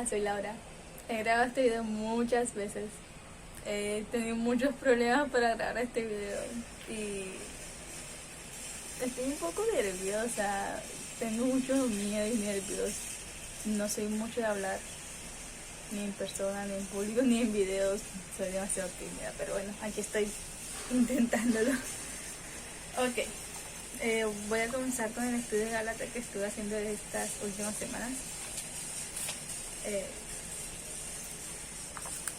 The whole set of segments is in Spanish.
soy Laura. He grabado este video muchas veces. He tenido muchos problemas para grabar este video y estoy un poco nerviosa. Tengo mucho miedo y nervios. No soy mucho de hablar, ni en persona, ni en público, ni en videos. Soy demasiado tímida, pero bueno, aquí estoy intentándolo. Ok, voy a comenzar con el estudio de Gálatas que estuve haciendo estas últimas semanas.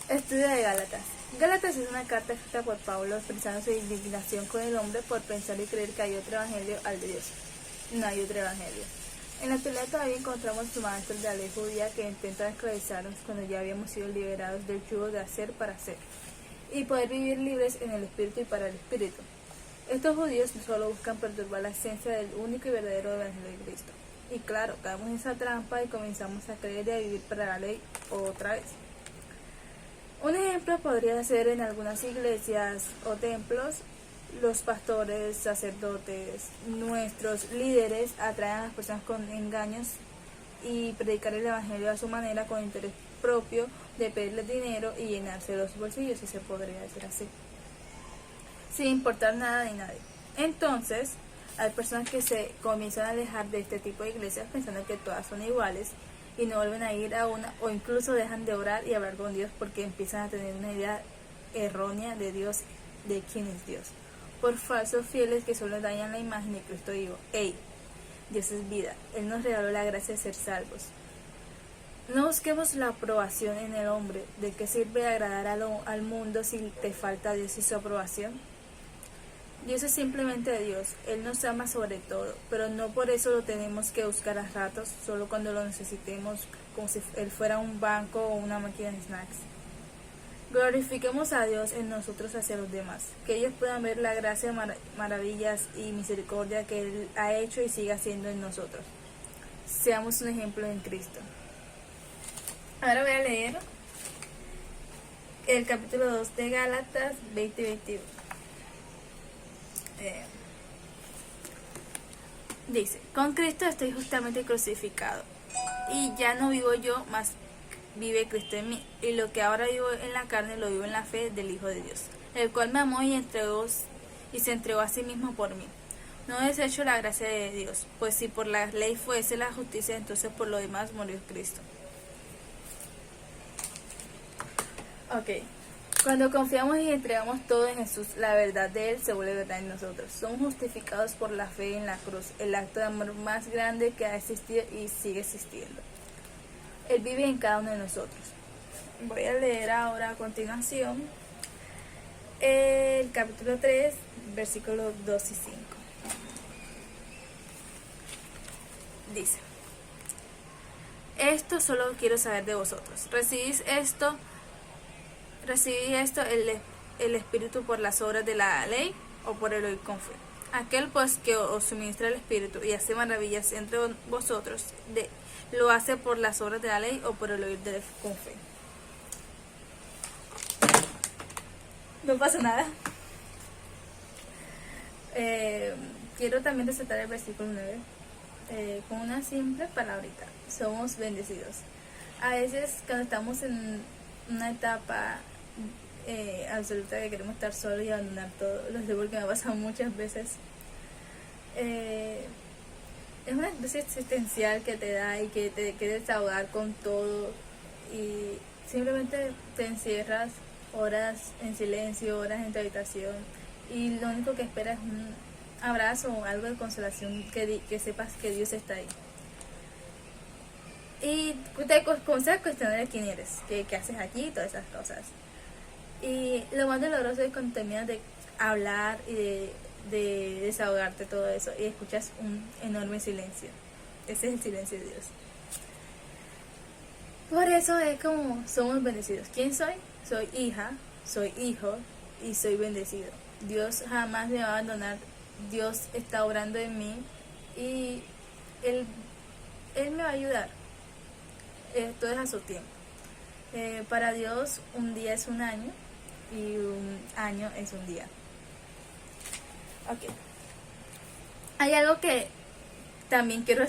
Estudio de Gálatas. Gálatas es una carta escrita por Pablo expresando su indignación con el hombre por pensar y creer que hay otro evangelio al de Dios. No hay otro evangelio. En la actualidad todavía encontramos maestros de la ley judía que intentan esclavizarnos cuando ya habíamos sido liberados del yugo de hacer para hacer y poder vivir libres en el espíritu y para el espíritu. Estos judíos solo buscan perturbar la esencia del único y verdadero evangelio de Cristo. Y claro, caemos en esa trampa y comenzamos a creer y a vivir para la ley otra vez. Un ejemplo podría ser en algunas iglesias o templos, los pastores, sacerdotes, nuestros líderes atraen a las personas con engaños y predicar el evangelio a su manera con interés propio de pedirles dinero y llenarse los bolsillos, si se podría decir así, sin importar nada de nadie. Entonces, hay personas que se comienzan a alejar de este tipo de iglesias pensando que todas son iguales y no vuelven a ir a una, o incluso dejan de orar y hablar con Dios porque empiezan a tener una idea errónea de Dios, de quién es Dios, por falsos fieles que solo dañan la imagen de Cristo vivo. Hey, Dios es vida, Él nos regaló la gracia de ser salvos. No busquemos la aprobación en el hombre. ¿De qué sirve agradar al mundo si te falta Dios y su aprobación? Dios es simplemente Dios, Él nos ama sobre todo, pero no por eso lo tenemos que buscar a ratos, solo cuando lo necesitemos, como si Él fuera un banco o una máquina de snacks. Glorifiquemos a Dios en nosotros hacia los demás, que ellos puedan ver la gracia, maravillas y misericordia que Él ha hecho y sigue haciendo en nosotros. Seamos un ejemplo en Cristo. Ahora voy a leer el capítulo 2 de Gálatas 20-21. Dice: con Cristo estoy justamente crucificado, y ya no vivo yo, mas vive Cristo en mí, y lo que ahora vivo en la carne lo vivo en la fe del Hijo de Dios, el cual me amó y se entregó a sí mismo por mí. No desecho la gracia de Dios, pues si por la ley fuese la justicia, entonces por lo demás murió Cristo. Ok. Cuando confiamos y entregamos todo en Jesús, la verdad de Él se vuelve verdad en nosotros. Somos justificados por la fe en la cruz, el acto de amor más grande que ha existido y sigue existiendo. Él vive en cada uno de nosotros. Voy a leer ahora a continuación el capítulo 3, versículos 2 y 5. Dice: esto solo quiero saber de vosotros. ¿Recibí esto el Espíritu por las obras de la ley o por el oír con fe? Aquel pues que os suministra el Espíritu y hace maravillas entre vosotros, ¿lo hace por las obras de la ley o por el oír con fe? No pasa nada. Quiero también resaltar el versículo 9 con una simple palabrita: somos bendecidos. A veces cuando estamos en una etapa absoluta que queremos estar solos y abandonar todo, lo sé porque me ha pasado muchas veces, es una crisis existencial que te da y que te quieres desahogar con todo y simplemente te encierras horas en silencio, horas en tu habitación y lo único que esperas es un abrazo o algo de consolación, que sepas que Dios está ahí. Y te comienzas a cuestionar quién eres, qué haces aquí y todas esas cosas. Y lo más doloroso es cuando terminas de hablar y de desahogarte todo eso y escuchas un enorme silencio. Ese es el silencio de Dios. Por eso es como somos bendecidos. ¿Quién soy? Soy hija, soy hijo y soy bendecido. Dios jamás me va a abandonar. Dios está obrando en mí y Él me va a ayudar. Todo es a su tiempo. Para Dios un día es un año y un año es un día. Ok. Hay algo que también quiero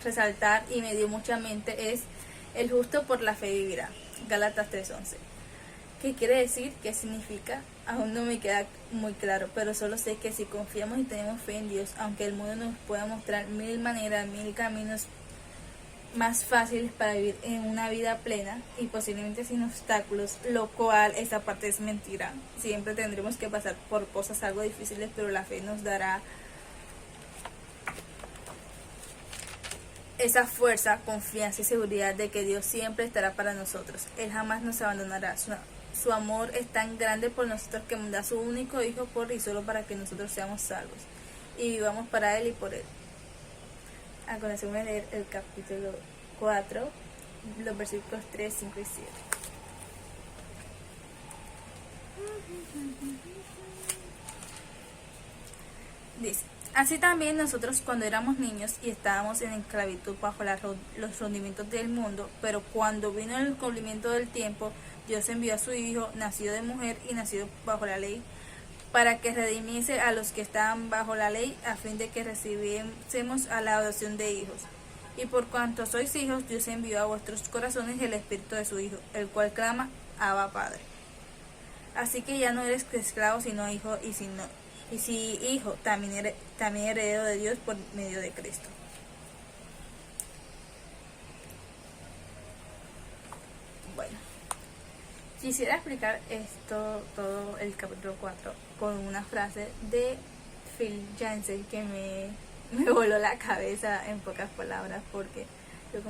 resaltar y me dio mucha mente, es El justo por la fe vivirá. Gálatas 3:11. ¿Qué quiere decir? ¿Qué significa? Aún no me queda muy claro, pero solo sé que si confiamos y tenemos fe en Dios, aunque el mundo nos pueda mostrar mil maneras, mil caminos más fáciles para vivir en una vida plena y posiblemente sin obstáculos, lo cual esta parte es mentira. Siempre tendremos que pasar por cosas algo difíciles, pero la fe nos dará esa fuerza, confianza y seguridad de que Dios siempre estará para nosotros. Él jamás nos abandonará. Su amor es tan grande por nosotros que da su único hijo por y solo para que nosotros seamos salvos y vivamos para Él y por Él. A continuación voy a leer el capítulo 4, los versículos 3, 5 y 7. Dice: así también nosotros cuando éramos niños y estábamos en esclavitud bajo los rendimientos del mundo, pero cuando vino el cumplimiento del tiempo, Dios envió a su Hijo, nacido de mujer y nacido bajo la ley, para que redimiese a los que estaban bajo la ley, a fin de que recibiésemos a la adopción de hijos. Y por cuanto sois hijos, Dios envió a vuestros corazones el espíritu de su Hijo, el cual clama: Abba, Padre. Así que ya no eres esclavo, sino hijo, y si hijo, también heredero de Dios por medio de Cristo. Bueno, quisiera explicar todo el capítulo 4 con una frase de Phil Yancey que me voló la cabeza en pocas palabras, porque yo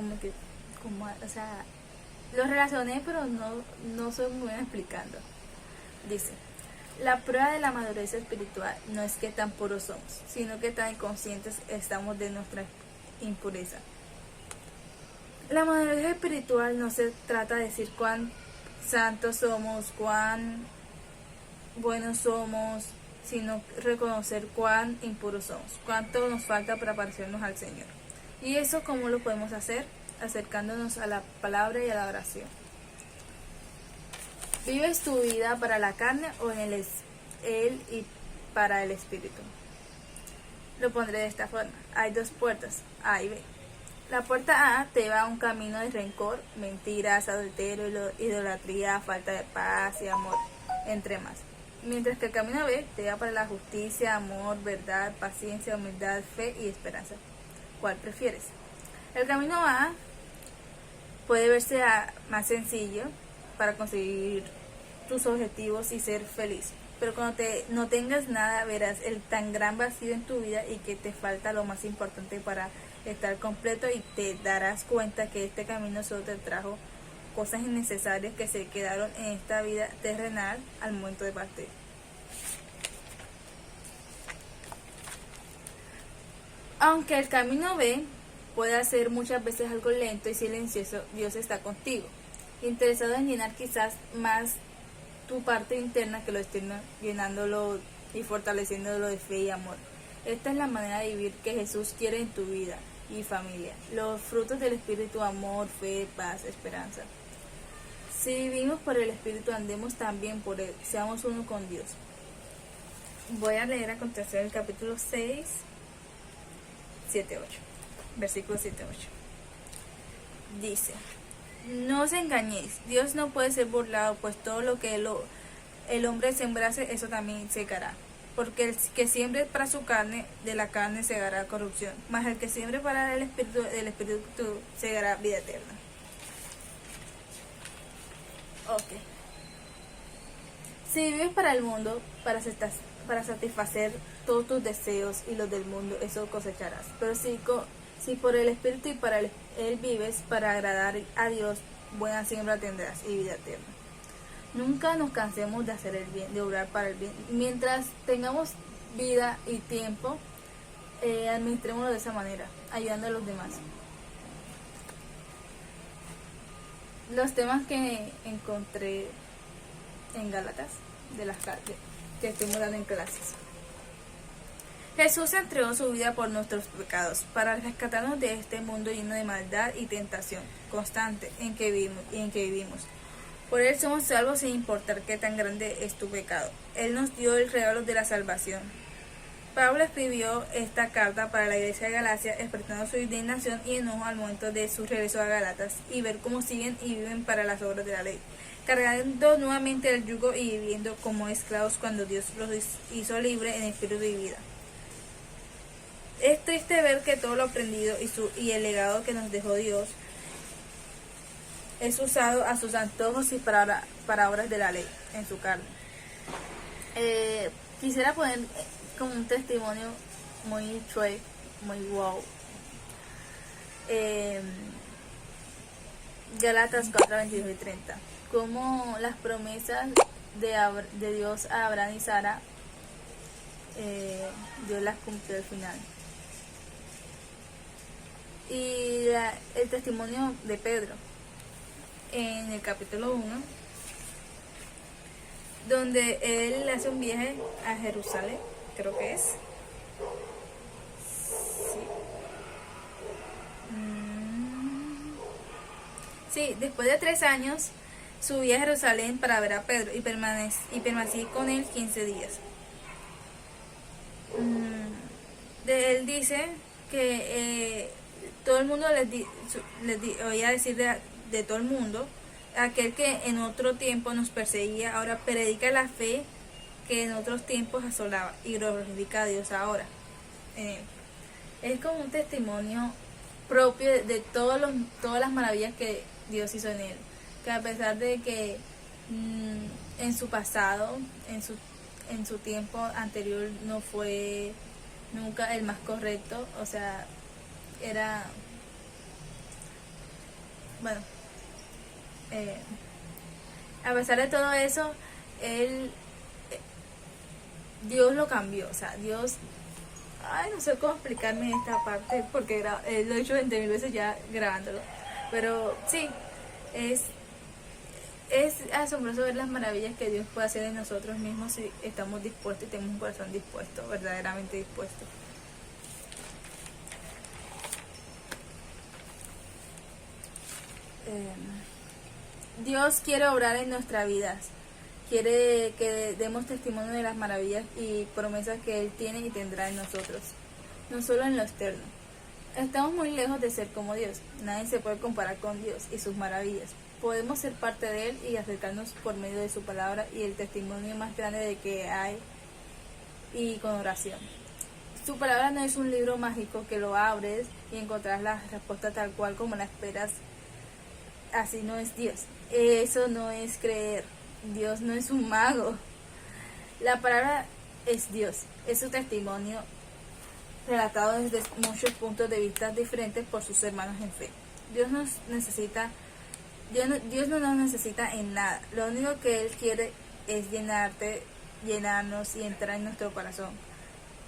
lo relacioné, pero no soy muy buena explicando. Dice: la prueba de la madurez espiritual no es que tan puros somos, sino que tan inconscientes estamos de nuestra impureza. La madurez espiritual no se trata de decir cuán santos somos, cuán buenos somos, sino reconocer cuán impuros somos, cuánto nos falta para parecernos al Señor. ¿Y eso cómo lo podemos hacer? Acercándonos a la palabra y a la oración. ¿Vives tu vida para la carne o en él y para el espíritu? Lo pondré de esta forma: hay dos puertas, A y B. La puerta A te lleva a un camino de rencor, mentiras, adulterio, idolatría, falta de paz y amor, entre más. Mientras que el camino B te lleva para la justicia, amor, verdad, paciencia, humildad, fe y esperanza. ¿Cuál prefieres? El camino A puede verse más sencillo para conseguir tus objetivos y ser feliz, pero cuando no tengas nada, verás el tan gran vacío en tu vida y que te falta lo más importante para estar completo, y te darás cuenta que este camino solo te trajo cosas innecesarias que se quedaron en esta vida terrenal al momento de partir. Aunque el camino B puede ser muchas veces algo lento y silencioso, Dios está contigo, interesado en llenar quizás más tu parte interna que lo externo, llenándolo y fortaleciéndolo de fe y amor. Esta es la manera de vivir que Jesús quiere en tu vida y familia. Los frutos del Espíritu: amor, fe, paz, esperanza. Si vivimos por el Espíritu, andemos también por Él, seamos uno con Dios. Voy a leer a continuación el capítulo 6, 7, 8. Versículo 7, 8. Dice: no os engañéis, Dios no puede ser burlado, pues todo lo que el hombre sembrase, eso también segará. Porque el que siembre para su carne, de la carne segará corrupción, mas el que siembre para el Espíritu, del Espíritu segará vida eterna. Ok. Si vives para el mundo, para satisfacer todos tus deseos y los del mundo, eso cosecharás. Pero si por el Espíritu y para Él vives, para agradar a Dios, buena siembra tendrás y vida eterna. Nunca nos cansemos de hacer el bien, de obrar para el bien. Mientras tengamos vida y tiempo, administrémoslo de esa manera, ayudando a los demás. Los temas que encontré en Gálatas, que estuvimos dando en clases. Jesús entregó su vida por nuestros pecados, para rescatarnos de este mundo lleno de maldad y tentación constante en que vivimos. Por Él somos salvos sin importar qué tan grande es tu pecado. Él nos dio el regalo de la salvación. Pablo escribió esta carta para la iglesia de Galacia, expresando su indignación y enojo al momento de su regreso a Galatas y ver cómo siguen y viven para las obras de la ley, cargando nuevamente el yugo y viviendo como esclavos cuando Dios los hizo libres en espíritu y vida. Es triste ver que todo lo aprendido y el legado que nos dejó Dios es usado a sus antojos y para obras de la ley en su carne. Quisiera poner como un testimonio muy chueco, muy wow. Gálatas 4, 22 y 30. Como las promesas de Dios a Abraham y Sara, Dios las cumplió al final. Y el testimonio de Pedro en el capítulo 1, donde él hace un viaje a Jerusalén, creo que es. Sí, después de 3 años subí a Jerusalén para ver a Pedro y permanecí con él 15 días. Él dice que todo el mundo oía decir de todo el mundo, aquel que en otro tiempo nos perseguía, ahora predica la fe que en otros tiempos asolaba y glorifica a Dios ahora. Es como un testimonio propio de todas las maravillas que Dios hizo en él, que a pesar de que en su pasado, en su tiempo anterior no fue nunca el más correcto, o sea, era, bueno, a pesar de todo eso, Dios lo cambió, o sea, Dios, no sé cómo explicarme esta parte, porque lo he hecho 20.000 veces ya grabándolo, pero sí, es asombroso ver las maravillas que Dios puede hacer en nosotros mismos si estamos dispuestos y tenemos un corazón dispuesto, verdaderamente dispuesto. Dios quiere obrar en nuestras vidas, quiere que demos testimonio de las maravillas y promesas que Él tiene y tendrá en nosotros, no solo en lo externo. Estamos muy lejos de ser como Dios, nadie se puede comparar con Dios y sus maravillas. Podemos ser parte de Él y acercarnos por medio de su palabra y el testimonio más grande de que hay, y con oración. Su palabra no es un libro mágico que lo abres y encontrarás la respuesta tal cual como la esperas. Así no es Dios. Eso no es creer. Dios no es un mago. La palabra es Dios. Es su testimonio relatado desde muchos puntos de vista diferentes por sus hermanos en fe. Dios no nos necesita en nada. Lo único que Él quiere es llenarnos y entrar en nuestro corazón.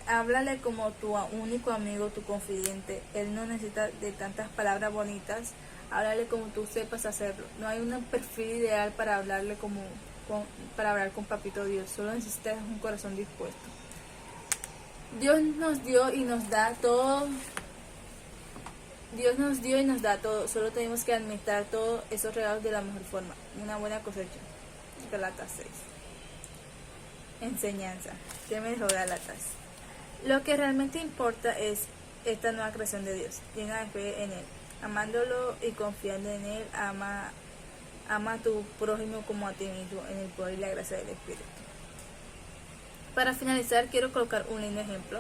Háblale como tu único amigo, tu confidente. Él no necesita de tantas palabras bonitas. Háblale como tú sepas hacerlo. No hay un perfil ideal para hablarle para hablar con Papito Dios. Solo necesitas un corazón dispuesto. Dios nos dio y nos da todo. Dios nos dio y nos da todo. Solo tenemos que administrar todos esos regalos de la mejor forma. Una buena cosecha. Gálatas 6. Enseñanza. ¿Qué me dejó Gálatas? Lo que realmente importa es esta nueva creación de Dios. Llena de fe en Él. Amándolo y confiando en Él, ama a tu prójimo como a ti mismo en el poder y la gracia del Espíritu. Para finalizar, quiero colocar un lindo ejemplo.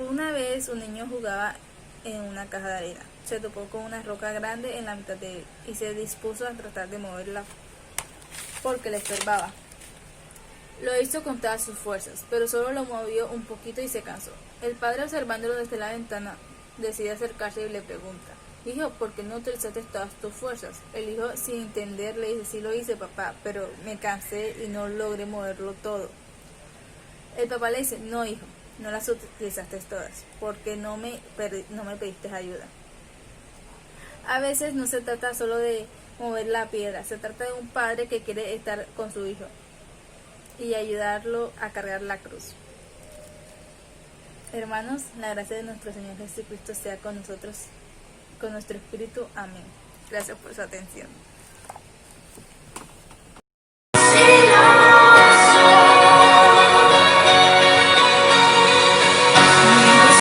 Una vez un niño jugaba en una caja de arena. Se topó con una roca grande en la mitad de él y se dispuso a tratar de moverla porque le estorbaba. Lo hizo con todas sus fuerzas, pero solo lo movió un poquito y se cansó. El padre, observándolo desde la ventana, decide acercarse y le pregunta: hijo, ¿por qué no utilizaste todas tus fuerzas? El hijo, sin entender, le dice: sí lo hice, papá, pero me cansé y no logré moverlo todo. El papá le dice: no, hijo, no las utilizaste todas, porque no me pediste ayuda. A veces no se trata solo de mover la piedra, se trata de un padre que quiere estar con su hijo y ayudarlo a cargar la cruz. Hermanos, la gracia de nuestro Señor Jesucristo sea con nosotros, con nuestro espíritu. Amén. Gracias por su atención.